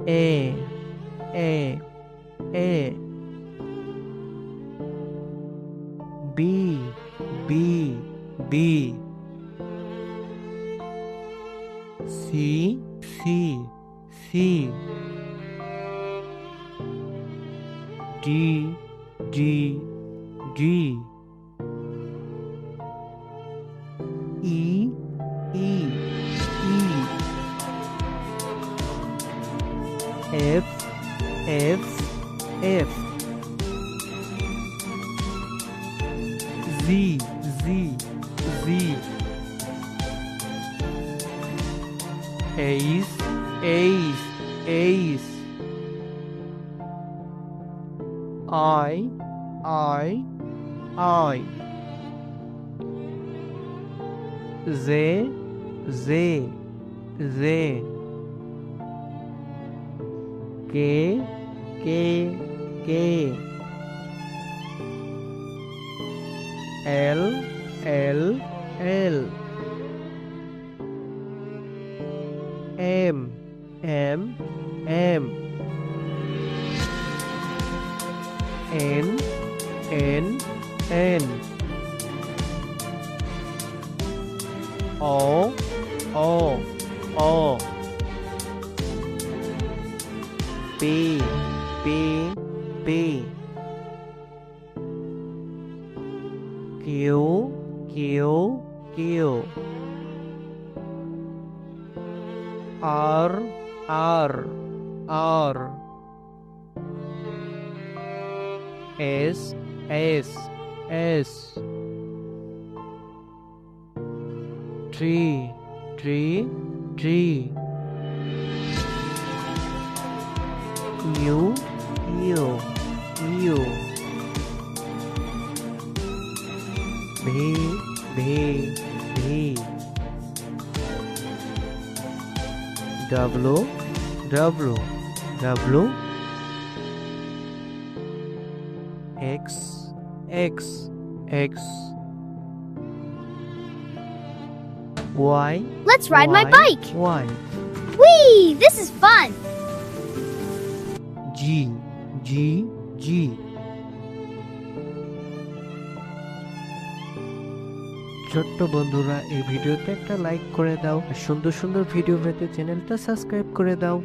A A A B B B C C C D D D E E E F F F Z Z Z Ace Ace Ace I Z Z Z K K K L L L M M M N N N O O O P P P Q Q Q R R R S S S T T T U U U B B B W W W X X X Y. Let's ride my Y, bike. Y. Whee! This is fun. G G G ছোট্ট বন্ধুরা এই ভিডিওতে একটা like করে দাও আর সুন্দর সুন্দর video পেতে চ্যানেলটা সাবস্ক্রাইব করে দাও।